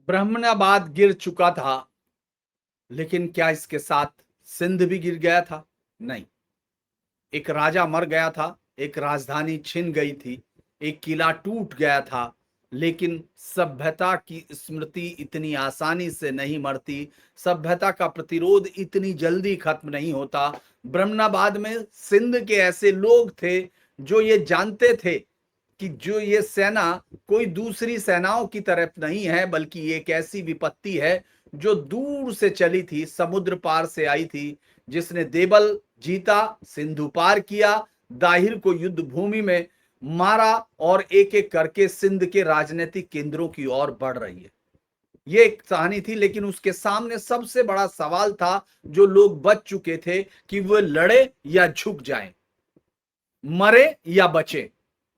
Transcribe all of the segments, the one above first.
ब्राह्मणाबाद गिर चुका था, लेकिन क्या इसके साथ सिंध भी गिर गया था? नहीं। एक राजा मर गया था, एक राजधानी छिन गई थी, एक किला टूट गया था, लेकिन सभ्यता की स्मृति इतनी आसानी से नहीं मरती, सभ्यता का प्रतिरोध इतनी जल्दी खत्म नहीं होता। ब्रह्मनाबाद में सिंध के ऐसे लोग थे जो ये जानते थे कि जो ये सेना कोई दूसरी सेनाओं की तरफ नहीं है, बल्कि एक ऐसी विपत्ति है जो दूर से चली थी, समुद्र पार से आई थी, जिसने देवल जीता, सिंधु पार किया, दाहिर को युद्ध भूमि में मारा और एक एक करके सिंध के राजनीतिक केंद्रों की ओर बढ़ रही है। ये एक कहानी थी, लेकिन उसके सामने सबसे बड़ा सवाल था जो लोग बच चुके थे कि वो लड़े या झुक जाएं, मरे या बचे,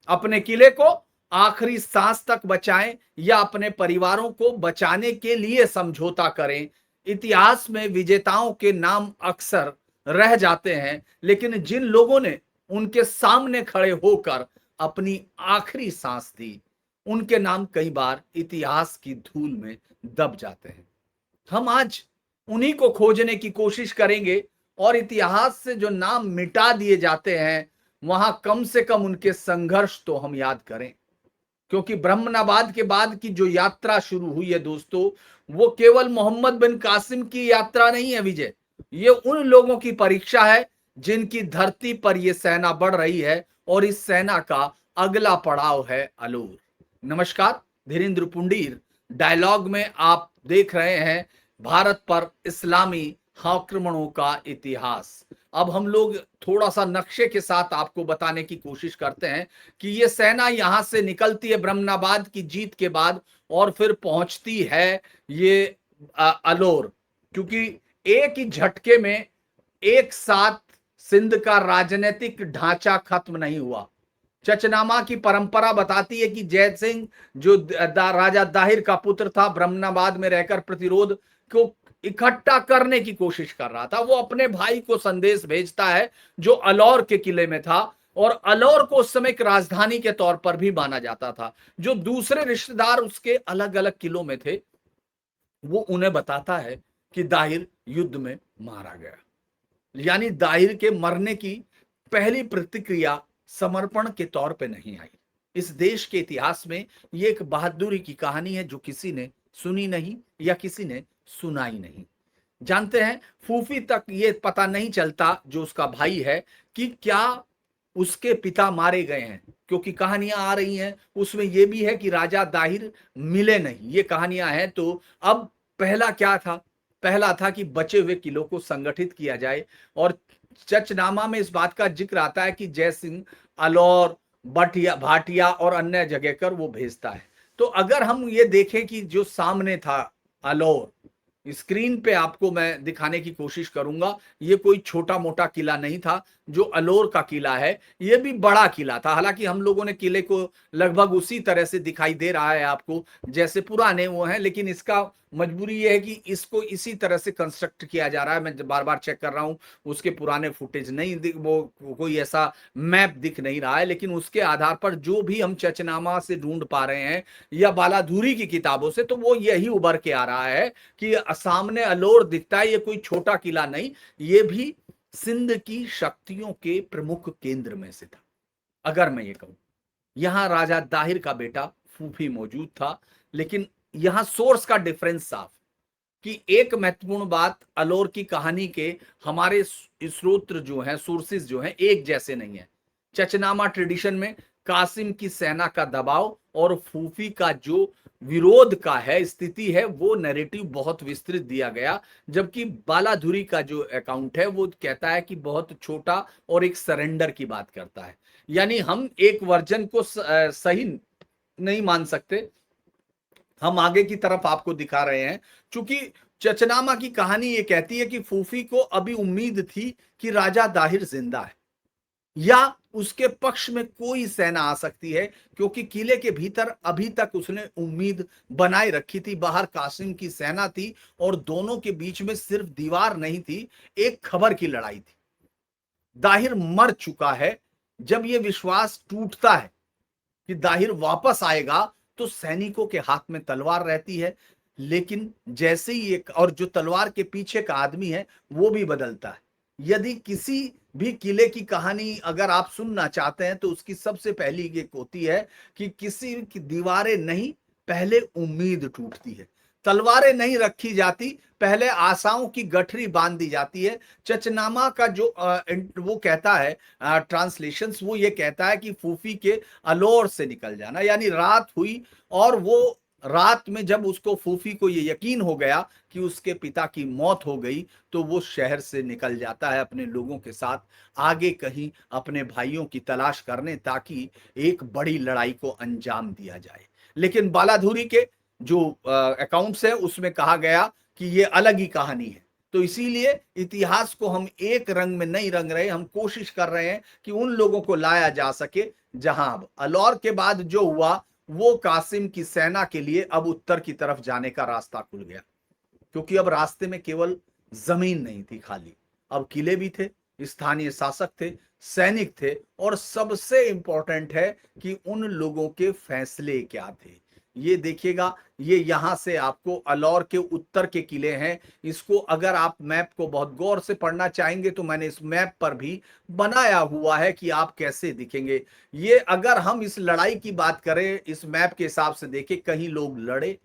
अपने किले को आखिरी सांस तक बचाएं या अपने परिवारों को बचाने के लिए समझौता करें। इतिहास में विजेताओं के नाम अक्सर रह जाते हैं, लेकिन जिन लोगों ने उनके सामने खड़े होकर अपनी आखिरी सांस दी, उनके नाम कई बार इतिहास की धूल में दब जाते हैं। हम आज उन्हीं को खोजने की कोशिश करेंगे और इतिहास से जो नाम मिटा दिए जाते हैं, वहां कम से कम उनके संघर्ष तो हम याद करें। क्योंकि ब्रह्मनाबाद के बाद की जो यात्रा शुरू हुई है दोस्तों, वो केवल मोहम्मद बिन कासिम की यात्रा नहीं है विजय, ये उन लोगों की परीक्षा है जिनकी धरती पर यह सेना बढ़ रही है, और इस सेना का अगला पड़ाव है अलूर। नमस्कार, धीरेन्द्र पुंडीर डायलॉग में आप देख रहे हैं भारत पर इस्लामी आक्रमणों का इतिहास। अब हम लोग थोड़ा सा नक्शे के साथ आपको बताने की कोशिश करते हैं कि ये सेना यहां से निकलती है ब्रह्मनाबाद की जीत के बाद और फिर पहुंचती है ये अलोर। क्योंकि एक ही झटके में एक साथ सिंध का राजनीतिक ढांचा खत्म नहीं हुआ। चचनामा की परंपरा बताती है कि जय सिंह जो राजा दाहिर का पुत्र था, ब्रह्मनाबाद में रहकर प्रतिरोध को इकट्ठा करने की कोशिश कर रहा था। वो अपने भाई को संदेश भेजता है जो अलौर के किले में था, और अलौर को उस समय एक राजधानी के तौर पर भी माना जाता था। जो दूसरे रिश्तेदार उसके अलग अलग किलों में थे, वो उन्हें बताता है कि दाहिर युद्ध में मारा गया। यानी दाहिर के मरने की पहली प्रतिक्रिया समर्पण के तौर पे नहीं आई। इस देश के इतिहास में ये एक बहादुरी की कहानी है जो किसी ने सुनी नहीं या किसी ने सुनाई नहीं। जानते हैं, फूफी तक ये पता नहीं चलता जो उसका भाई है कि क्या उसके पिता मारे गए हैं, क्योंकि कहानियां आ रही हैं उसमें यह भी है कि राजा दाहिर मिले नहीं, ये कहानियां हैं। तो अब पहला क्या था? पहला था कि बचे हुए किलों को संगठित किया जाए, और चचनामा में इस बात का जिक्र आता है कि जय सिंह अलौर, बटिया, भाटिया और अन्य जगह कर वो भेजता है। तो अगर हम ये देखें कि जो सामने था अलौर, स्क्रीन पे आपको मैं दिखाने की कोशिश करूंगा, ये कोई छोटा मोटा किला नहीं था। जो अलौर का किला है ये भी बड़ा किला था। हालांकि हम लोगों ने किले को लगभग उसी तरह से दिखाई दे रहा है आपको जैसे पुराने वो हैं, लेकिन इसका मजबूरी ये है कि इसको इसी तरह से कंस्ट्रक्ट किया जा रहा है। मैं बार बार चेक कर रहा हूं, उसके पुराने फुटेज नहीं वो कोई ऐसा मैप दिख नहीं रहा है, लेकिन उसके आधार पर जो भी हम चचनामा से ढूंढ पा रहे हैं या बालाधुरी की किताबों से, तो वो यही उभर के आ रहा है कि सामने अलौर दिखता है। ये कोई छोटा किला नहीं, ये भी सिंध की शक्तियों के प्रमुख केंद्र में से था। अगर मैं ये कहूं, यहां राजा दाहिर का बेटा फूफी मौजूद था, लेकिन यहां सोर्स का डिफरेंस साफ कि एक महत्वपूर्ण बात, अलौर की कहानी के हमारे स्रोत जो हैं, सोर्सेज जो हैं, एक जैसे नहीं है। चचनामा ट्रेडिशन में कासिम की सेना का दबाव और फूफी का जो विरोध का है स्थिति है, वो नैरेटिव बहुत विस्तृत दिया गया, जबकि बालाधुरी का जो अकाउंट है वो कहता है कि बहुत छोटा और एक सरेंडर की बात करता है। यानी हम एक वर्जन को सही नहीं मान सकते, हम आगे की तरफ आपको दिखा रहे हैं। चूंकि चचनामा की कहानी ये कहती है कि फूफी को अभी उम्मीद थी कि राजा दाहिर जिंदा है या उसके पक्ष में कोई सेना आ सकती है, क्योंकि किले के भीतर अभी तक उसने उम्मीद बनाए रखी थी। बाहर कासिम की सेना थी और दोनों के बीच में सिर्फ दीवार नहीं थी, एक खबर की लड़ाई थी। दाहिर मर चुका है। जब यह विश्वास टूटता है कि दाहिर वापस आएगा, तो सैनिकों के हाथ में तलवार रहती है, लेकिन जैसे ही एक और जो तलवार के पीछे का आदमी है वो भी बदलता है। यदि किसी भी किले की कहानी अगर आप सुनना चाहते हैं तो उसकी सबसे पहली एक होती है कि किसी की दीवारें नहीं, पहले उम्मीद टूटती है। तलवारें नहीं रखी जाती, पहले आशाओं की गठरी बांध दी जाती है। चचनामा का जो वो कहता है ट्रांसलेशंस, वो ये कहता है कि फूफी के अलोर से निकल जाना, यानी रात हुई और वो रात में जब उसको फूफी को ये यकीन हो गया कि उसके पिता की मौत हो गई, तो वो शहर से निकल जाता है अपने लोगों के साथ आगे कहीं अपने भाइयों की तलाश करने, ताकि एक बड़ी लड़ाई को अंजाम दिया जाए। लेकिन बालाधुरी के जो अकाउंट्स है उसमें कहा गया कि ये अलग ही कहानी है। तो इसीलिए इतिहास को हम एक रंग में नहीं रंग रहे, हम कोशिश कर रहे हैं कि उन लोगों को लाया जा सके जहां अब अलौर के बाद जो हुआ वो कासिम की सेना के लिए अब उत्तर की तरफ जाने का रास्ता खुल गया, क्योंकि अब रास्ते में केवल जमीन नहीं थी खाली, अब किले भी थे, स्थानीय शासक थे, सैनिक थे, और सबसे इंपॉर्टेंट है कि उन लोगों के फैसले क्या थे। ये देखिएगा, ये यहां से आपको अलौर के उत्तर के किले हैं। इसको अगर आप मैप को बहुत गौर से पढ़ना चाहेंगे तो मैंने इस मैप पर भी बनाया हुआ है कि आप कैसे दिखेंगे। ये अगर हम इस लड़ाई की बात करें इस मैप के हिसाब से देखें, कहीं लोग लड़े,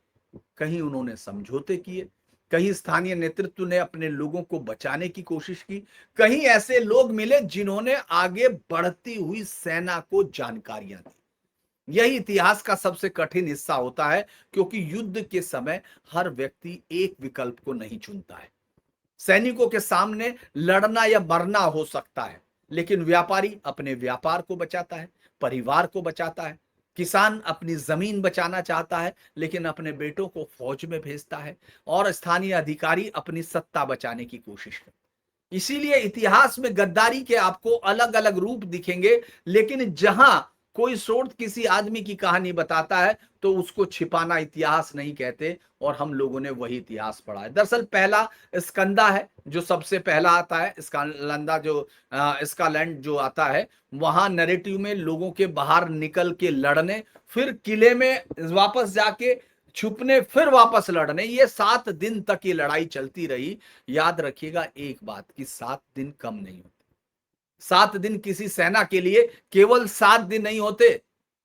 कहीं उन्होंने समझौते किए, कहीं स्थानीय नेतृत्व ने अपने लोगों को बचाने की कोशिश की, कहीं ऐसे लोग मिले जिन्होंने आगे बढ़ती हुई सेना को जानकारियां दी। यही इतिहास का सबसे कठिन हिस्सा होता है, क्योंकि युद्ध के समय हर व्यक्ति एक विकल्प को नहीं चुनता है। सैनिकों के सामने लड़ना या मरना हो सकता है, लेकिन व्यापारी अपने व्यापार को बचाता है, परिवार को बचाता है। किसान अपनी जमीन बचाना चाहता है, लेकिन अपने बेटों को फौज में भेजता है, और स्थानीय अधिकारी अपनी सत्ता बचाने की कोशिश करते हैं। इसीलिए इतिहास में गद्दारी के आपको अलग अलग रूप दिखेंगे, लेकिन जहां कोई स्रोत किसी आदमी की कहानी बताता है तो उसको छिपाना इतिहास नहीं कहते, और हम लोगों ने वही इतिहास पढ़ा है। दरअसल पहला स्कंदा है जो सबसे पहला आता है, स्कालंदा जो स्कालैंड जो आता है, वहां नैरेटिव में लोगों के बाहर निकल के लड़ने, फिर किले में वापस जाके छुपने, फिर वापस लड़ने, ये 7 दिन तक ये लड़ाई चलती रही। याद रखिएगा एक बात कि 7 दिन कम नहीं होते। 7 दिन किसी सेना के लिए केवल 7 दिन नहीं होते,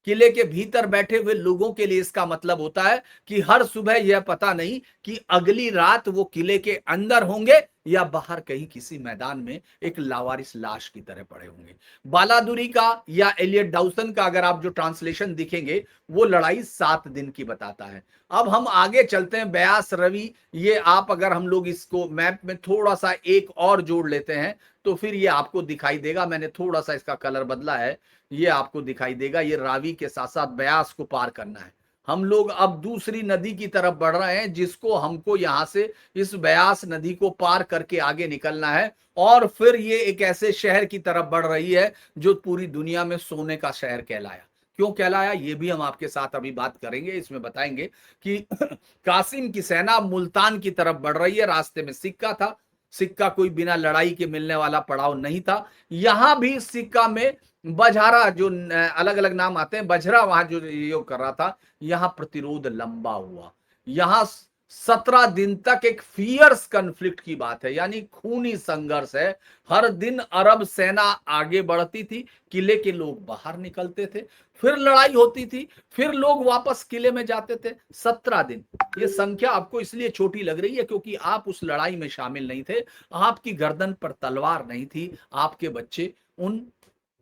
किले के भीतर बैठे हुए लोगों के लिए इसका मतलब होता है कि हर सुबह यह पता नहीं कि अगली रात वो किले के अंदर होंगे या बाहर कहीं किसी मैदान में एक लावारिस लाश की तरह पड़े होंगे। बालादुरी का या एलियट डाउसन का अगर आप जो ट्रांसलेशन दिखेंगे, वो लड़ाई 7 दिन की बताता है। अब हम आगे चलते हैं, ब्यास रवि, ये आप अगर हम लोग इसको मैप में थोड़ा सा एक और जोड़ लेते हैं तो फिर ये आपको दिखाई देगा। मैंने थोड़ा सा इसका कलर बदला है, ये आपको दिखाई देगा। ये रावी के साथ साथ ब्यास को पार करना है। हम लोग अब दूसरी नदी की तरफ बढ़ रहे हैं, जिसको हमको यहां से इस ब्यास नदी को पार करके आगे निकलना है, और फिर ये एक ऐसे शहर की तरफ बढ़ रही है जो पूरी दुनिया में सोने का शहर कहलाया। क्यों कहलाया ये भी हम आपके साथ अभी बात करेंगे, इसमें बताएंगे कि कासिम की सेना मुल्तान की तरफ बढ़ रही है। रास्ते में सिक्का था, सिक्का कोई बिना लड़ाई के मिलने वाला पड़ाव नहीं था। यहां भी सिक्का में बजहारा, जो अलग अलग नाम आते हैं, बजरा वहां जो योग कर रहा था, यहां प्रतिरोध लंबा हुआ। यहां 17 दिन तक एक फियर्स कन्फ्लिक्ट की बात है, यानी खूनी संघर्ष है। हर दिन अरब सेना आगे बढ़ती थी, किले के लोग बाहर निकलते थे, फिर लड़ाई होती थी, फिर लोग वापस किले में जाते थे। 17 दिन, ये संख्या आपको इसलिए छोटी लग रही है क्योंकि आप उस लड़ाई में शामिल नहीं थे, आपकी गर्दन पर तलवार नहीं थी, आपके बच्चे उन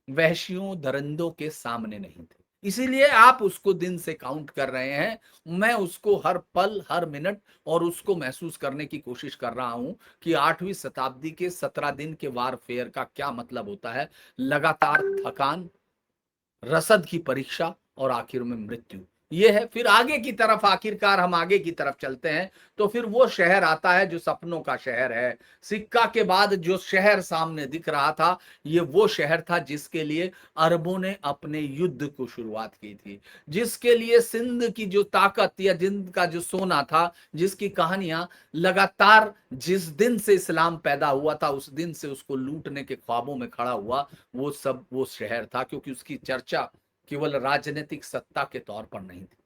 वहशियों दरिंदों के सामने नहीं थे, इसीलिए आप उसको दिन से काउंट कर रहे हैं। मैं उसको हर पल हर मिनट और उसको महसूस करने की कोशिश कर रहा हूं कि 8वीं शताब्दी के 17 दिन के वारफेयर का क्या मतलब होता है। लगातार थकान, रसद की परीक्षा, और आखिर में मृत्यु। ये है। फिर आगे की तरफ, आखिरकार हम आगे की तरफ चलते हैं तो फिर वो शहर आता है जो सपनों का शहर है। सिक्का के बाद जो शहर सामने दिख रहा था, ये वो शहर था जिसके लिए अरबों ने अपने युद्ध को शुरुआत की थी, जिसके लिए सिंध की जो ताकत या जिंद का जो सोना था, जिसकी कहानियां लगातार जिस दिन से इस्लाम पैदा हुआ था उस दिन से उसको लूटने के ख्वाबों में खड़ा हुआ, वो सब वो शहर था। क्योंकि उसकी चर्चा केवल राजनीतिक सत्ता के तौर पर नहीं थी,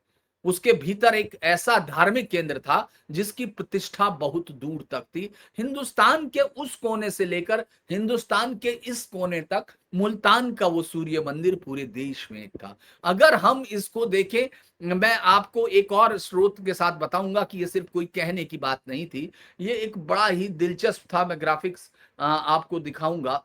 उसके भीतर एक ऐसा धार्मिक केंद्र था जिसकी प्रतिष्ठा बहुत दूर तक थी। हिंदुस्तान के उस कोने से लेकर हिंदुस्तान के इस कोने तक मुल्तान का वो सूर्य मंदिर पूरे देश में एक था। अगर हम इसको देखें, मैं आपको एक और स्रोत के साथ बताऊंगा कि ये सिर्फ कोई कहने की बात नहीं थी, ये एक बड़ा ही दिलचस्प था। मैं ग्राफिक्स आपको दिखाऊंगा।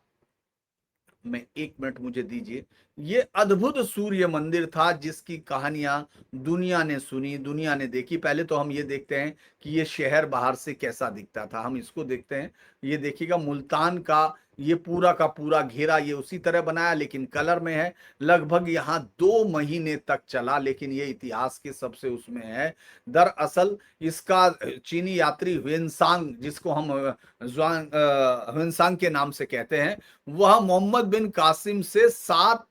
मैं 1 मिनट मुझे दीजिए। ये अद्भुत सूर्य मंदिर था जिसकी कहानियां दुनिया ने सुनी, दुनिया ने देखी। पहले तो हम ये देखते हैं कि ये शहर बाहर से कैसा दिखता था, हम इसको देखते हैं। ये देखिएगा मुल्तान का ये पूरा का पूरा घेरा ये उसी तरह बनाया, लेकिन कलर में है। लगभग यहाँ 2 महीने तक चला, लेकिन ये इतिहास के सबसे उसमें है। दरअसल इसका चीनी यात्री ह्वेनसांग, जिसको हम ह्वेनसांग के नाम से कहते हैं, वह मोहम्मद बिन कासिम से 7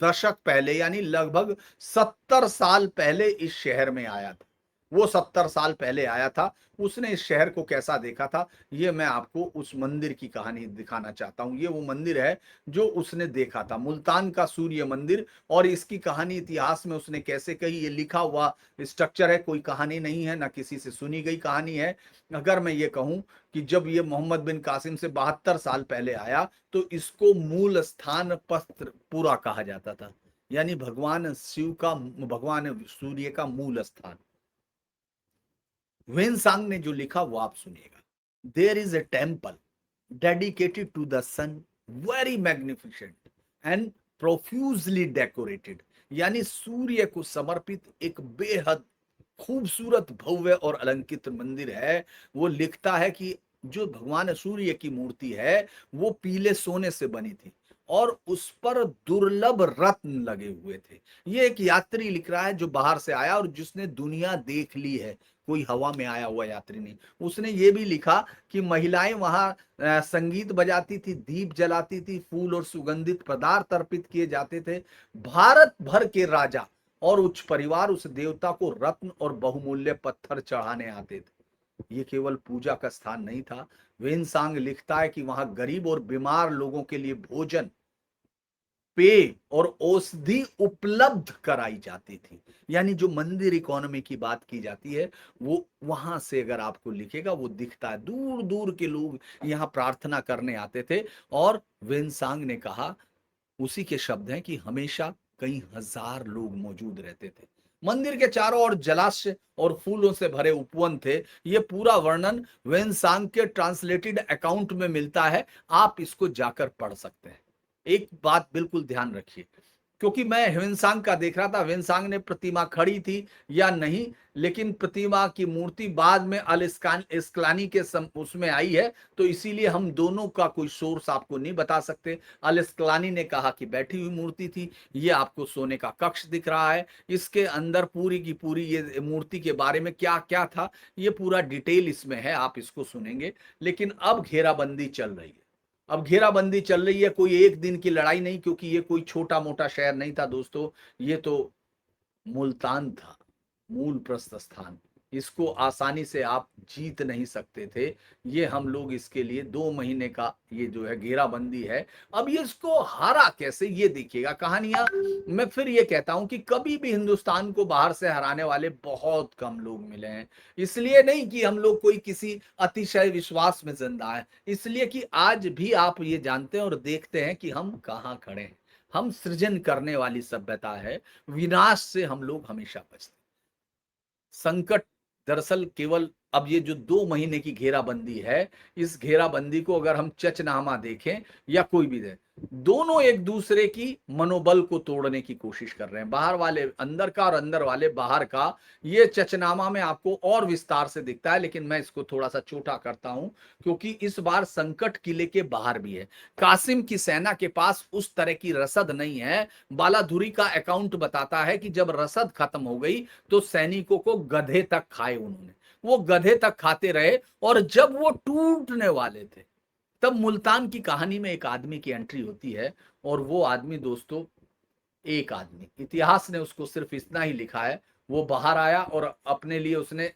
दशक पहले यानी लगभग 70 साल पहले इस शहर में आया था। वो 70 साल पहले आया था। उसने इस शहर को कैसा देखा था, ये मैं आपको उस मंदिर की कहानी दिखाना चाहता हूं। ये वो मंदिर है जो उसने देखा था, मुल्तान का सूर्य मंदिर। और इसकी कहानी इतिहास में उसने कैसे कही, ये लिखा हुआ स्ट्रक्चर है, कोई कहानी नहीं है, ना किसी से सुनी गई कहानी है। अगर मैं ये कहूं कि जब ये मोहम्मद बिन कासिम से 72 साल पहले आया, तो इसको मूल स्थान पस्त्रपुरा कहा जाता था, यानी भगवान शिव का, भगवान सूर्य का मूल स्थान। वेनसांग ने जो लिखा वो आप सुनिएगा। There is a temple dedicated to the sun, very magnificent and profusely decorated, यानी सूर्य को समर्पित एक बेहद खूबसूरत, भव्य और अलंकृत मंदिर है। वो लिखता है कि जो भगवान सूर्य की मूर्ति है वो पीले सोने से बनी थी और उस पर दुर्लभ रत्न लगे हुए थे। ये एक यात्री लिख रहा है जो बाहर से आया और जिसने दुनिया देख ली है, कोई हवा में आया हुआ यात्री नहीं। उसने ये भी लिखा कि महिलाएं वहां संगीत बजाती थी, दीप जलाती थी, फूल और सुगंधित पदार्थ अर्पित किए जाते थे। भारत भर के राजा और उच्च परिवार उस देवता को रत्न और बहुमूल्य पत्थर चढ़ाने आते थे। ये केवल पूजा का स्थान नहीं था। वेनसांग लिखता है कि वहां गरीब और बीमार लोगों के लिए भोजन, पेय और औषधि उपलब्ध कराई जाती थी। यानी जो मंदिर इकोनॉमी की बात की जाती है, वो वहां से अगर आपको लिखेगा वो दिखता है। दूर दूर के लोग यहाँ प्रार्थना करने आते थे। और वेनसांग ने कहा, उसी के शब्द हैं, कि हमेशा कई हजार लोग मौजूद रहते थे। मंदिर के चारों ओर जलाशय और फूलों से भरे उपवन थे। ये पूरा वर्णन वेनसांग के ट्रांसलेटेड अकाउंट में मिलता है, आप इसको जाकर पढ़ सकते हैं। एक बात बिल्कुल ध्यान रखिए, क्योंकि मैं ह्वेनसांग का देख रहा था, ह्वेनसांग ने प्रतिमा खड़ी थी या नहीं, लेकिन प्रतिमा की मूर्ति बाद में अल इस्कानी के उसमें आई है, तो इसीलिए हम दोनों का कोई सोर्स आपको नहीं बता सकते। अल इस्कानी ने कहा कि बैठी हुई मूर्ति थी। ये आपको सोने का कक्ष दिख रहा है, इसके अंदर पूरी की पूरी ये मूर्ति के बारे में क्या क्या था, ये पूरा डिटेल इसमें है, आप इसको सुनेंगे। लेकिन अब घेराबंदी चल रही है। अब घेराबंदी चल रही है, कोई एक दिन की लड़ाई नहीं, क्योंकि ये कोई छोटा मोटा शहर नहीं था दोस्तों। ये तो मुल्तान था, मूल प्रस्थ स्थान। इसको आसानी से आप जीत नहीं सकते थे। ये हम लोग इसके लिए 2 महीने का ये जो है घेराबंदी है। अब ये इसको हारा कैसे, ये देखिएगा कहानियां। मैं फिर ये कहता हूं कि कभी भी हिंदुस्तान को बाहर से हराने वाले बहुत कम लोग मिले हैं। इसलिए नहीं कि हम लोग कोई किसी अतिशय विश्वास में जिंदा है, इसलिए कि आज भी आप ये जानते हैं और देखते हैं कि हम कहाँ खड़े हैं। हम सृजन करने वाली सभ्यता है, विनाश से हम लोग हमेशा बचते। संकट दरअसल केवल अब ये जो 2 महीने की घेराबंदी है, इस घेराबंदी को अगर हम चचनामा देखें या कोई भी दे, दोनों एक दूसरे की मनोबल को तोड़ने की कोशिश कर रहे हैं। बाहर वाले अंदर का और अंदर वाले बाहर का। ये चचनामा में आपको और विस्तार से दिखता है, लेकिन मैं इसको थोड़ा सा छोटा करता हूं, क्योंकि इस बार संकट किले के बाहर भी है। कासिम की सेना के पास उस तरह की रसद नहीं है। बालाधुरी का अकाउंट बताता है कि जब रसद खत्म हो गई तो सैनिकों को गधे तक खाए उन्होंने। वो गधे तक खाते रहे, और जब वो टूटने वाले थे, तब मुल्तान की कहानी में एक आदमी की एंट्री होती है। और वो आदमी दोस्तों, एक आदमी, इतिहास ने उसको सिर्फ इतना ही लिखा है, वो बाहर आया और अपने लिए उसने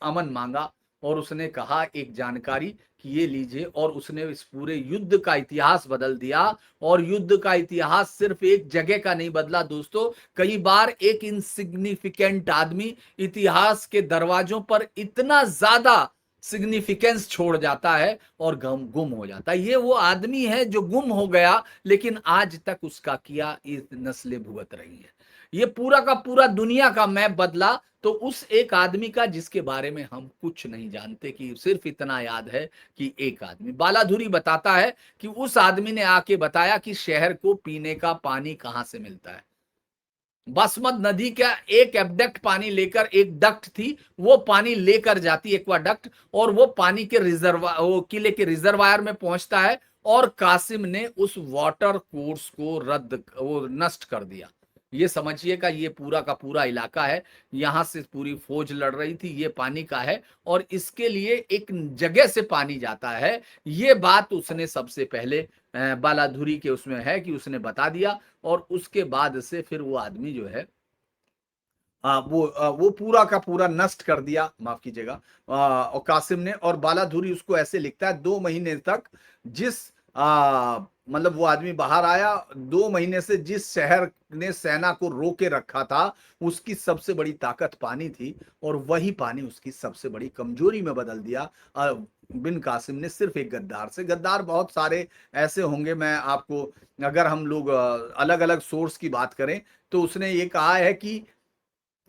अमन मांगा। और उसने कहा एक जानकारी कि ये लीजिए, और उसने इस पूरे युद्ध का इतिहास बदल दिया। और युद्ध का इतिहास सिर्फ एक जगह का नहीं बदला दोस्तों, कई बार एक इनसिग्निफिकेंट आदमी इतिहास के दरवाजों पर इतना ज्यादा सिग्निफिकेंस छोड़ जाता है और गुम हो जाता है। ये वो आदमी है जो गुम हो गया, लेकिन आज तक उसका किया इस नस्लें भुगत रही है। ये पूरा का पूरा दुनिया का मैप बदला, तो उस एक आदमी का जिसके बारे में हम कुछ नहीं जानते, कि सिर्फ इतना याद है कि एक आदमी। बालाधुरी बताता है कि उस आदमी ने आके बताया कि शहर को पीने का पानी कहां से मिलता है। बासमत नदी का एक एब्डक्ट पानी लेकर, एक डक्ट थी, वो पानी लेकर जाती एक्वाडक्ट, और वो पानी के वो किले के रिजर्वायर में पहुंचता है। और कासिम ने उस वाटर कोर्स को वो नष्ट कर दिया। ये समझिएगा, ये पूरा का पूरा इलाका है, यहां से पूरी फौज लड़ रही थी, ये पानी का है, और इसके लिए एक जगह से पानी जाता है। ये बात उसने सबसे पहले बालाधुरी के उसमें है कि उसने बता दिया। और उसके बाद से फिर वो आदमी जो है वो पूरा का पूरा नष्ट कर दिया, माफ कीजिएगा, और कासिम ने। और बालाधुरी उसको ऐसे लिखता है, 2 महीने तक जिस मतलब वो आदमी बाहर आया, 2 महीने से जिस शहर ने सेना को रोके रखा था, उसकी सबसे बड़ी ताकत पानी थी, और वही पानी उसकी सबसे बड़ी कमजोरी में बदल दिया बिन कासिम ने, सिर्फ एक गद्दार से। गद्दार बहुत सारे ऐसे होंगे, मैं आपको, अगर हम लोग अलग अलग सोर्स की बात करें, तो उसने ये कहा है कि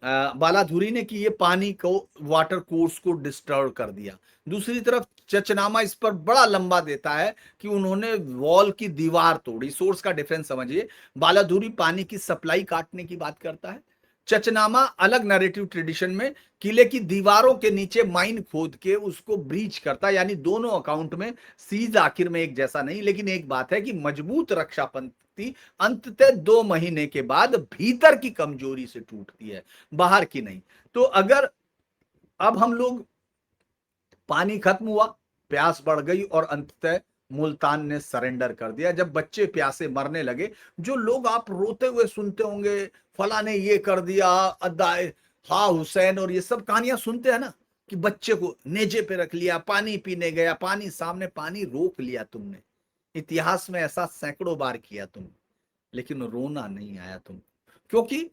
बालाधुरी ने कि ये पानी को, वाटर कोर्स को डिस्टर्ब कर दिया। दूसरी तरफ चचनामा इस पर बड़ा लंबा देता है कि उन्होंने वॉल की दीवार तोड़ी। सोर्स का डिफरेंस समझिए, बालाधुरी पानी की सप्लाई काटने की बात करता है, चचनामा अलग नैरेटिव ट्रेडिशन में किले की दीवारों के नीचे माइन खोद के उसको ब्रीच करता है। यानी दोनों अकाउंट में सीज आखिर में एक जैसा नहीं, लेकिन एक बात है कि मजबूत रक्षा पंक्ति अंततः 2 महीने के बाद भीतर की कमजोरी से टूटती है, बाहर की नहीं। तो अगर अब हम लोग, पानी खत्म हुआ, प्यास बढ़ गई, और अंततः मुल्तान ने सरेंडर कर दिया। जब बच्चे प्यासे मरने लगे, जो लोग आप रोते हुए सुनते होंगे, फला ने ये कर दिया, अदाए हा हुसैन, और ये सब कहानियां सुनते हैं ना, कि बच्चे को नेजे पे रख लिया, पानी पीने गया, पानी सामने, पानी रोक लिया तुमने। इतिहास में ऐसा सैकड़ों बार किया तुम, लेकिन रोना नहीं आया तुम, क्योंकि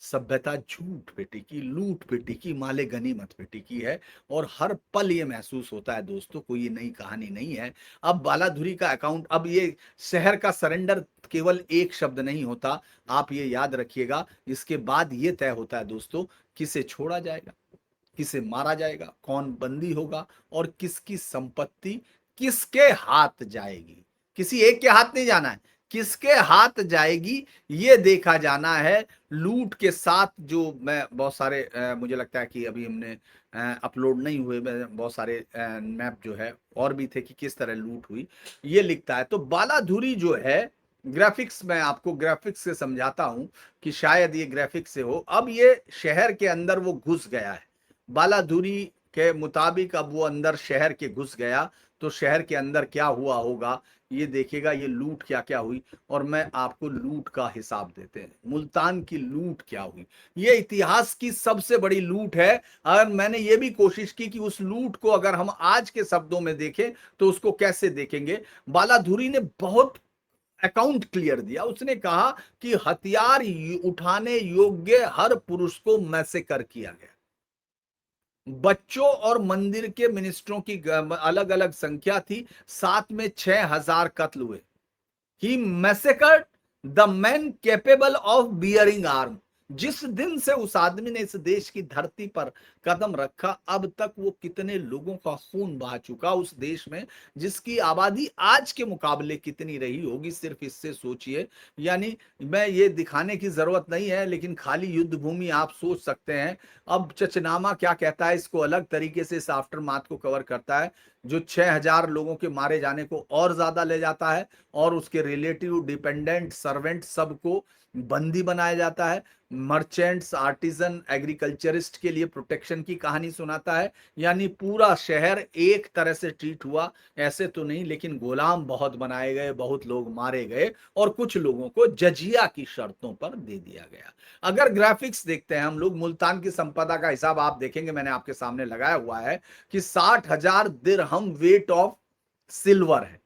सभ्यता झूठ पे टिकी, लूट पे टिकी, माले गनीमत पे टिकी है। और हर पल ये महसूस होता है दोस्तों, कोई ये नई कहानी नहीं है। अब बालाधुरी का अकाउंट, अब ये शहर का सरेंडर केवल एक शब्द नहीं होता, आप ये याद रखिएगा। इसके बाद ये तय होता है दोस्तों, किसे छोड़ा जाएगा, किसे मारा जाएगा, कौन बंदी होगा, और किसकी संपत्ति किसके हाथ जाएगी। किसी एक के हाथ नहीं जाना है, किसके हाथ जाएगी ये देखा जाना है। लूट के साथ जो, मैं बहुत सारे मुझे लगता है कि अभी हमने अपलोड नहीं हुए, बहुत सारे मैप जो है और भी थे कि किस तरह लूट हुई, ये लिखता है। तो बालाधुरी जो है, ग्राफिक्स, मैं आपको ग्राफिक्स से समझाता हूं कि शायद ये ग्राफिक्स से हो। अब ये शहर के अंदर वो घुस गया है, बालाधुरी के मुताबिक अब वो अंदर शहर के घुस गया। तो शहर के अंदर क्या हुआ होगा ये देखिएगा, ये लूट क्या क्या हुई। और मैं आपको लूट का हिसाब देते हैं, मुल्तान की लूट क्या हुई। ये इतिहास की सबसे बड़ी लूट है। अगर मैंने ये भी कोशिश की कि उस लूट को अगर हम आज के शब्दों में देखें तो उसको कैसे देखेंगे। बालाधुरी ने बहुत अकाउंट क्लियर दिया। उसने कहा कि हथियार उठाने योग्य हर पुरुष को मैसेकर किया गया, बच्चों और मंदिर के मिनिस्टरों की अलग अलग संख्या थी, साथ में 6,000 कत्ल हुए। He massacred the man capable of bearing arm. जिस दिन से उस आदमी ने इस देश की धरती पर कदम रखा, अब तक वो कितने लोगों का खून बहा चुका उस देश में, जिसकी आबादी आज के मुकाबले कितनी रही होगी, सिर्फ इससे सोचिए। यानी मैं ये दिखाने की जरूरत नहीं है, लेकिन खाली युद्ध भूमि आप सोच सकते हैं। अब चचनामा क्या कहता है, इसको अलग तरीके से इस आफ्टर माथ को कवर करता है जो 6,000 लोगों के मारे जाने को और ज्यादा ले जाता है, और उसके रिलेटिव, डिपेंडेंट, सर्वेंट सबको बंदी बनाया जाता है। मर्चेंट्स, आर्टिजन, एग्रीकल्चरिस्ट के लिए प्रोटेक्शन की कहानी सुनाता है। यानी पूरा शहर एक तरह से ट्रीट हुआ, ऐसे तो नहीं, लेकिन गुलाम बहुत बनाए गए, बहुत लोग मारे गए, और कुछ लोगों को जजिया की शर्तों पर दे दिया गया। अगर ग्राफिक्स देखते हैं हम लोग, मुल्तान की संपदा का हिसाब आप देखेंगे, मैंने आपके सामने लगाया हुआ है कि 60,000 दिरहम वेट ऑफ सिल्वर है।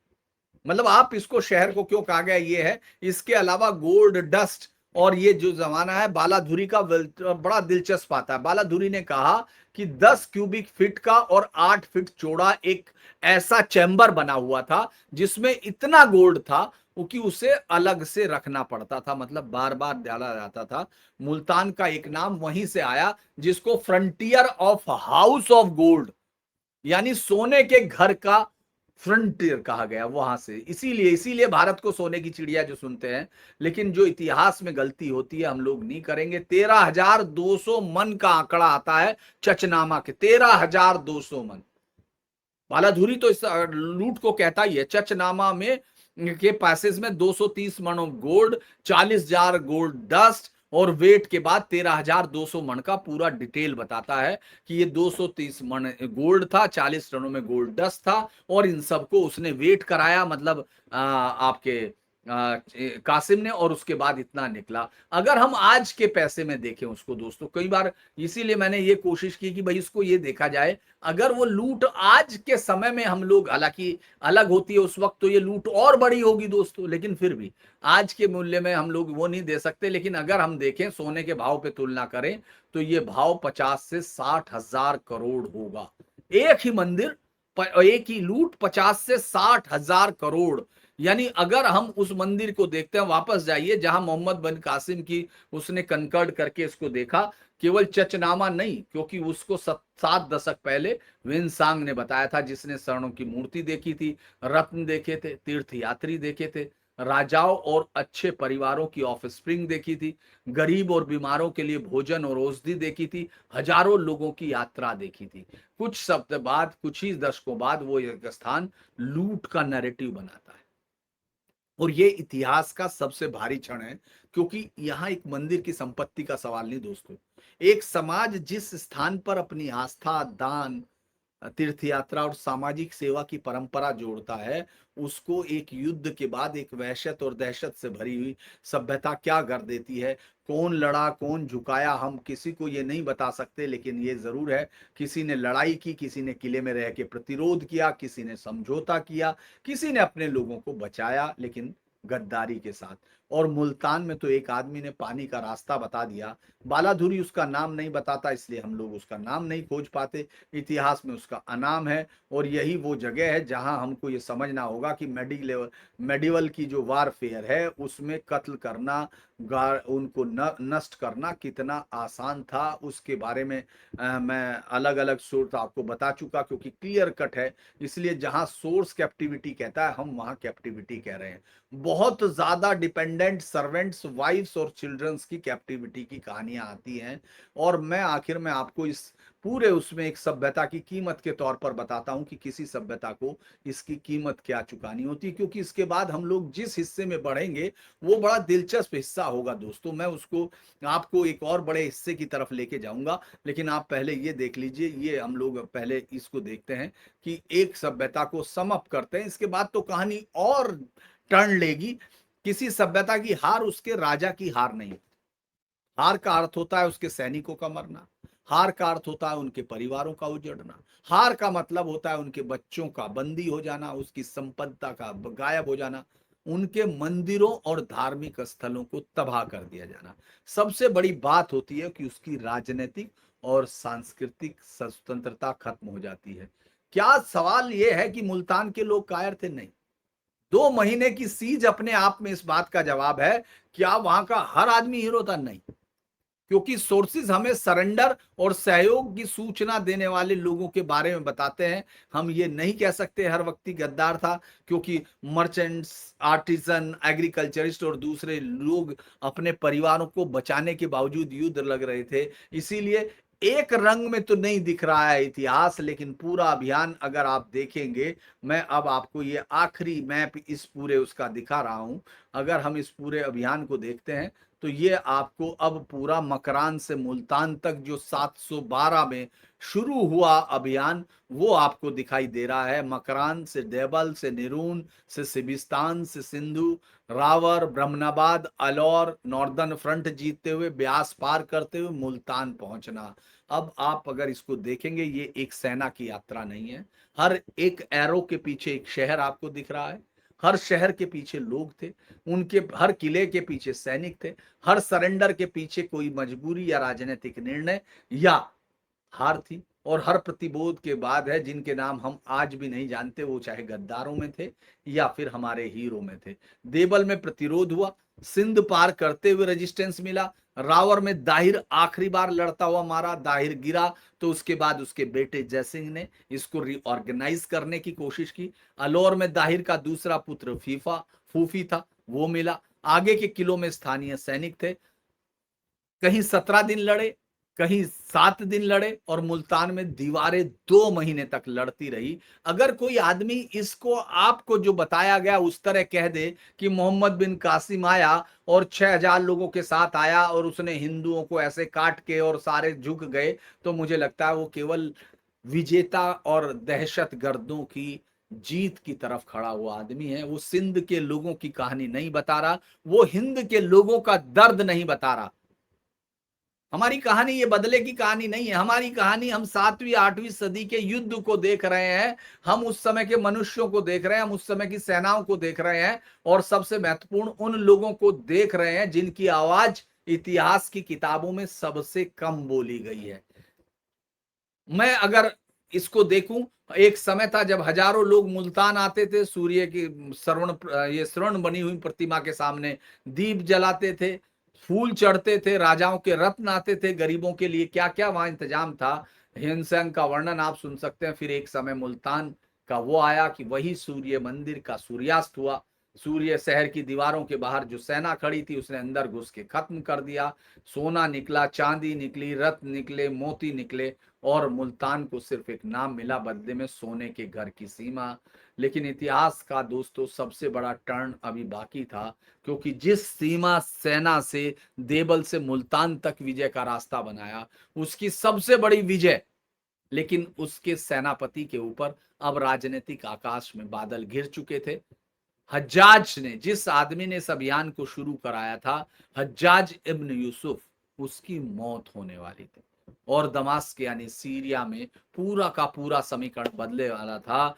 मतलब आप इसको शहर को क्यों कहा गया ये है। इसके अलावा गोल्ड डस्ट, और ये जो जमाना है बालाधुरी का बड़ा दिलचस्प आता है। बालाधुरी ने कहा कि 10 क्यूबिक फीट का और 8 फीट चौड़ा एक ऐसा चैम्बर बना हुआ था जिसमें इतना गोल्ड था कि उसे अलग से रखना पड़ता था, मतलब बार बार डाला जाता था। मुल्तान का एक नाम वहीं से आया, जिसको frontier of house of gold, यानी सोने के घर का फ्रंटियर कहा गया वहां से। इसीलिए इसीलिए भारत को सोने की चिड़िया जो सुनते हैं। लेकिन जो इतिहास में गलती होती है हम लोग नहीं करेंगे। 13,200 मन का आंकड़ा आता है चचनामा के, 13,200 मन। बालाधुरी तो इस लूट को कहता ही है। चचनामा में के पैसेज में 230 मन ऑफ गोल्ड, 40,000 गोल्ड डस्ट, और वेट के बाद 13,200 मन का पूरा डिटेल बताता है कि ये 230 मन गोल्ड था, 40 टनों में गोल्ड डस्ट था, और इन सबको उसने वेट कराया, मतलब आपके कासिम ने, और उसके बाद इतना निकला। अगर हम आज के पैसे में देखें उसको दोस्तों, कई बार इसीलिए मैंने ये कोशिश की कि भाई इसको ये देखा जाए, अगर वो लूट आज के समय में हम लोग, हालांकि अलग होती है उस वक्त तो ये लूट और बड़ी होगी दोस्तों, लेकिन फिर भी आज के मूल्य में हम लोग वो नहीं दे सकते। लेकिन अगर हम देखें सोने के भाव पे तुलना करें तो ये भाव 50 से 60,000 करोड़ होगा। एक ही मंदिर, एक ही लूट 50 से 60,000 करोड़। यानी अगर हम उस मंदिर को देखते हैं, वापस जाइए जहां मोहम्मद बिन कासिम की उसने कंकर्ड करके इसको देखा, केवल चचनामा नहीं, क्योंकि उसको 7 दशक पहले विनसांग ने बताया था, जिसने स्वर्णों की मूर्ति देखी थी, रत्न देखे थे, तीर्थ यात्री देखे थे, राजाओं और अच्छे परिवारों की ऑफस्प्रिंग देखी थी, गरीब और बीमारों के लिए भोजन और औषधि देखी थी, हजारों लोगों की यात्रा देखी थी। कुछ शब्द बाद, कुछ ही दशकों बाद वो एक स्थान लूट का नैरेटिव बनाता है। और ये इतिहास का सबसे भारी क्षण है, क्योंकि यहाँ एक मंदिर की संपत्ति का सवाल नहीं दोस्तों। एक समाज जिस स्थान पर अपनी आस्था, दान, तीर्थ यात्रा और सामाजिक सेवा की परंपरा जोड़ता है, उसको एक युद्ध के बाद एक वहशत और दहशत से भरी हुई सभ्यता क्या कर देती है। कौन लड़ा, कौन झुकाया, हम किसी को ये नहीं बता सकते, लेकिन ये जरूर है किसी ने लड़ाई की, किसी ने किले में रह के प्रतिरोध किया, किसी ने समझौता किया, किसी ने अपने लोगों को बचाया, लेकिन गद्दारी के साथ। और मुल्तान में तो एक आदमी ने पानी का रास्ता बता दिया। बालाधुरी उसका नाम नहीं बताता, इसलिए हम लोग उसका नाम नहीं खोज पाते। इतिहास में उसका अनाम है, और यही वो जगह है जहां हमको ये समझना होगा कि मेडिवल की जो वारफेयर है उसमें कत्ल करना, उनको नष्ट करना कितना आसान था, उसके बारे में मैं अलग अलग सोर्स आपको बता चुका, क्योंकि क्लियर कट है। इसलिए जहां सोर्स कैप्टिविटी कहता है, हम वहां कैप्टिविटी कह रहे हैं। बहुत ज्यादा डिपेंडेंट सर्वेंट्स, वाइफ्स और चिल्ड्रंस की कैप्टिविटी की कहानियां आती हैं। और मैं आखिर में आपको इस पूरे उसमें एक सभ्यता की कीमत के तौर पर बताता हूं कि किसी सभ्यता को इसकी कीमत क्या चुकानी होती, क्योंकि इसके बाद हम लोग जिस हिस्से में बढ़ेंगे वो बड़ा दिलचस्प हिस्सा होगा दोस्तों। मैं उसको आपको एक और बड़े हिस्से की तरफ लेके जाऊंगा, लेकिन आप पहले ये देख लीजिए। ये हम लोग पहले इसको देखते हैं कि एक सभ्यता को सम अप करते हैं, इसके बाद तो कहानी और टर्न लेगी। किसी सभ्यता की हार उसके राजा की हार नहीं। हार का अर्थ होता है उसके सैनिकों का मरना, हार का अर्थ होता है उनके परिवारों का उजड़ना, हार का मतलब होता है उनके बच्चों का बंदी हो जाना, उसकी संपत्ति का गायब हो जाना, उनके मंदिरों और धार्मिक स्थलों को तबाह कर दिया जाना। सबसे बड़ी बात होती है कि उसकी राजनीतिक और सांस्कृतिक स्वतंत्रता खत्म हो जाती है। क्या सवाल यह है कि मुल्तान के लोग कायर थे? नहीं। 2 महीने की सीज अपने आप में इस बात का जवाब है। क्या वहां का हर आदमी हीरो था? नहीं। क्योंकि सोर्सेज हमें सरेंडर और सहयोग की सूचना देने वाले लोगों के बारे में बताते हैं। हम ये नहीं कह सकते हर व्यक्ति गद्दार था, क्योंकि मर्चेंट्स, आर्टिजन, एग्रीकल्चरिस्ट और दूसरे लोग अपने परिवारों को बचाने के बावजूद युद्ध लग रहे थे। इसीलिए एक रंग में तो नहीं दिख रहा है इतिहास, लेकिन पूरा अभियान अगर आप देखेंगे, मैं अब आपको ये आखिरी मैप इस पूरे उसका दिखा रहा हूं। अगर हम इस पूरे अभियान को देखते हैं तो ये आपको अब पूरा मकरान से मुल्तान तक जो 712 में शुरू हुआ अभियान वो आपको दिखाई दे रहा है। मकरान से देवल से निरून से सिबिस्तान से सिंधु, रावर, ब्रह्मनाबाद, अलौर, नॉर्दर्न फ्रंट जीतते हुए ब्यास पार करते हुए मुल्तान पहुंचना। अब आप अगर इसको देखेंगे, ये एक सेना की यात्रा नहीं है। हर एक एरो के पीछे एक शहर आपको दिख रहा है, हर शहर के पीछे लोग थे, उनके हर किले के पीछे सैनिक थे, हर सरेंडर के पीछे कोई मजबूरी या राजनीतिक निर्णय या हार थी, और हर प्रतिबोध के बाद है जिनके नाम हम आज भी नहीं जानते, वो चाहे गद्दारों में थे या फिर हमारे हीरो में थे। देवल में प्रतिरोध हुआ, सिंध पार करते हुए रेजिस्टेंस मिला, रावर में दाहिर आखिरी बार लड़ता हुआ मारा, दाहिर गिरा तो उसके बाद उसके बेटे जयसिंह ने इसको रीऑर्गेनाइज करने की कोशिश की। अलौर में दाहिर का दूसरा पुत्र फूफी था, वो मिला। आगे के किलों में स्थानीय सैनिक थे, कहीं 17 दिन लड़े, कहीं 7 दिन लड़े, और मुल्तान में दीवारें 2 महीने तक लड़ती रही। अगर कोई आदमी इसको आपको जो बताया गया उस तरह कह दे कि मोहम्मद बिन कासिम आया और 6000 लोगों के साथ आया और उसने हिंदुओं को ऐसे काट के और सारे झुक गए, तो मुझे लगता है वो केवल विजेता और दहशत गर्दों की जीत की तरफ खड़ा हुआ आदमी है। वो सिंध के लोगों की कहानी नहीं बता रहा, वो हिंद के लोगों का दर्द नहीं बता रहा। हमारी कहानी ये बदले की कहानी नहीं है। हमारी कहानी हम 7वीं 8वीं सदी के युद्ध को देख रहे हैं, हम उस समय के मनुष्यों को देख रहे हैं, हम उस समय की सेनाओं को देख रहे हैं, और सबसे महत्वपूर्ण उन लोगों को देख रहे हैं जिनकी आवाज इतिहास की किताबों में सबसे कम बोली गई है। मैं अगर इसको देखूं, एक समय था जब हजारों लोग मुल्तान आते थे, सूर्य की स्वर्ण बनी हुई प्रतिमा के सामने दीप जलाते थे, फूल चढ़ते थे, राजाओं के रत्न आते थे, गरीबों के लिए क्या क्या वहां इंतजाम था, हिमसैंग का वर्णन आप सुन सकते हैं। फिर एक समय मुल्तान का वो आया कि वही सूर्य मंदिर का सूर्यास्त हुआ। सूर्य शहर की दीवारों के बाहर जो सेना खड़ी थी उसने अंदर घुस के खत्म कर दिया। सोना निकला, चांदी निकली, रत्न निकले, मोती निकले, और मुल्तान को सिर्फ एक नाम मिला, बदले में सोने के घर की सीमा। लेकिन इतिहास का दोस्तों सबसे बड़ा टर्न अभी बाकी था, क्योंकि जिस सीमा सेना से देवल से मुल्तान तक विजय का रास्ता बनाया, उसकी सबसे बड़ी विजय, लेकिन उसके सेनापति के ऊपर अब राजनीतिक आकाश में बादल घिर चुके थे। हज्जाज ने, जिस आदमी ने इस अभियान को शुरू कराया था, हज्जाज इब्न यूसुफ, उसकी मौत होने वाली थी, और दमास्क यानी सीरिया में पूरा का पूरा समीकरण बदलने वाला था।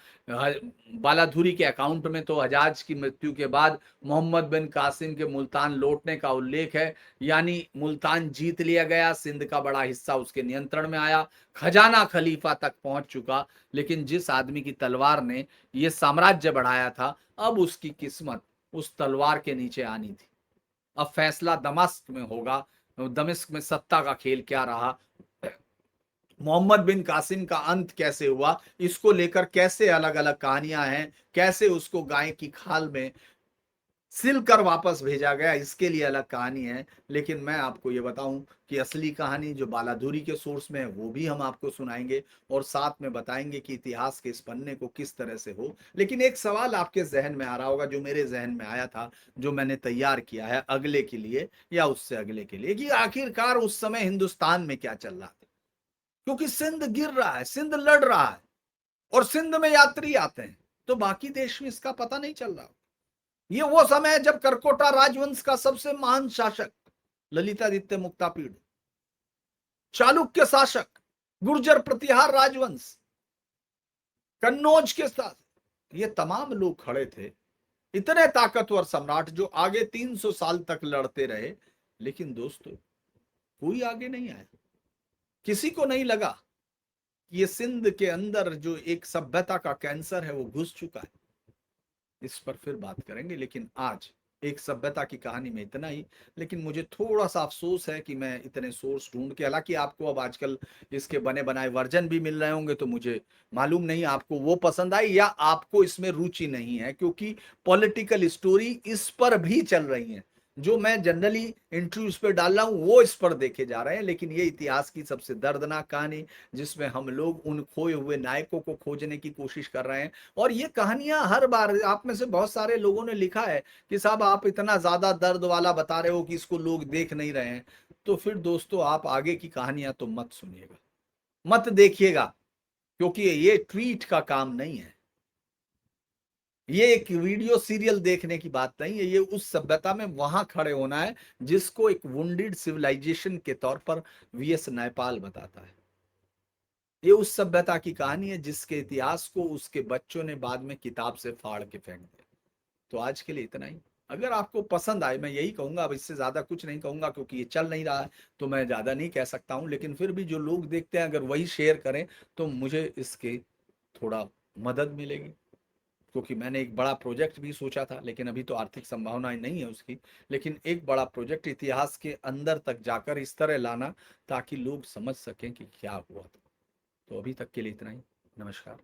बालाधुरी के अकाउंट में तो हज्जाज की मृत्यु के बाद मोहम्मद बिन कासिम के मुल्तान लौटने का उल्लेख है, यानी मुल्तान जीत लिया गया, सिंध का बड़ा हिस्सा उसके नियंत्रण में आया, खजाना खलीफा तक पहुंच चुका। लेकिन जिस आदमी की तलवार ने यह साम्राज्य बढ़ाया था, अब उसकी किस्मत उस तलवार के नीचे आनी थी। अब फैसला दमिश्क में होगा, दमिश्क में सत्ता का खेल क्या रहा, मोहम्मद बिन कासिम का अंत कैसे हुआ, इसको लेकर कैसे अलग अलग कहानियां हैं, कैसे उसको गाय की खाल में सिल कर वापस भेजा गया, इसके लिए अलग कहानी है। लेकिन मैं आपको ये बताऊं कि असली कहानी जो बालाधुरी के सोर्स में है वो भी हम आपको सुनाएंगे, और साथ में बताएंगे कि इतिहास के इस पन्ने को किस तरह से हो। लेकिन एक सवाल आपके जहन में आ रहा होगा, जो मेरे जहन में आया था, जो मैंने तैयार किया है अगले के लिए या उससे अगले के लिए, कि आखिरकार उस समय हिंदुस्तान में क्या चल रहा था। क्योंकि सिंध गिर रहा है, सिंध लड़ रहा है, और सिंध में यात्री आते हैं, तो बाकी देश में इसका पता नहीं चल रहा। ये वो समय है जब करकोटा राजवंश का सबसे महान शासक ललितादित्य मुक्तापीड़, चालुक्य शासक, गुर्जर प्रतिहार राजवंश, कन्नौज के साथ, ये तमाम लोग खड़े थे, इतने ताकतवर सम्राट जो आगे 300 साल तक लड़ते रहे। लेकिन दोस्तों कोई आगे नहीं आया, किसी को नहीं लगा कि ये सिंध के अंदर जो एक सभ्यता का कैंसर है वो घुस चुका है। इस पर फिर बात करेंगे, लेकिन आज एक सभ्यता की कहानी में इतना ही। लेकिन मुझे थोड़ा सा अफसोस है कि मैं इतने सोर्स ढूंढ के, हालांकि आपको अब आजकल इसके बने बनाए वर्जन भी मिल रहे होंगे, तो मुझे मालूम नहीं आपको वो पसंद आई या आपको इसमें रुचि नहीं है, क्योंकि पॉलिटिकल स्टोरी इस पर भी चल रही है। जो मैं जनरली इंटरव्यूज पे डाल रहा हूँ वो इस पर देखे जा रहे हैं, लेकिन ये इतिहास की सबसे दर्दनाक कहानी जिसमें हम लोग उन खोए हुए नायकों को खोजने की कोशिश कर रहे हैं। और ये कहानियां हर बार आप में से बहुत सारे लोगों ने लिखा है कि साहब आप इतना ज्यादा दर्द वाला बता रहे हो कि इसको लोग देख नहीं रहे हैं। तो फिर दोस्तों आप आगे की कहानियां तो मत सुनिएगा, मत देखिएगा, क्योंकि ये ट्वीट का काम नहीं है। ये एक वीडियो सीरियल देखने की बात नहीं है, ये उस सभ्यता में वहां खड़े होना है जिसको एक वुंडेड सिविलाइजेशन के तौर पर वीएस नायपाल बताता है। ये उस सभ्यता की कहानी है जिसके इतिहास को उसके बच्चों ने बाद में किताब से फाड़ के फेंक दिया। तो आज के लिए इतना ही। अगर आपको पसंद आए, मैं यही कहूंगा, अब इससे ज्यादा कुछ नहीं कहूंगा क्योंकि ये चल नहीं रहा है, तो मैं ज्यादा नहीं कह सकता हूं, लेकिन फिर भी जो लोग देखते हैं अगर वही शेयर करें तो मुझे इसके थोड़ा मदद मिलेगी। क्योंकि मैंने एक बड़ा प्रोजेक्ट भी सोचा था, लेकिन अभी तो आर्थिक संभावनाएं नहीं है उसकी। लेकिन एक बड़ा प्रोजेक्ट इतिहास के अंदर तक जाकर इस तरह लाना ताकि लोग समझ सकें कि क्या हुआ था। तो अभी तक के लिए इतना ही। नमस्कार।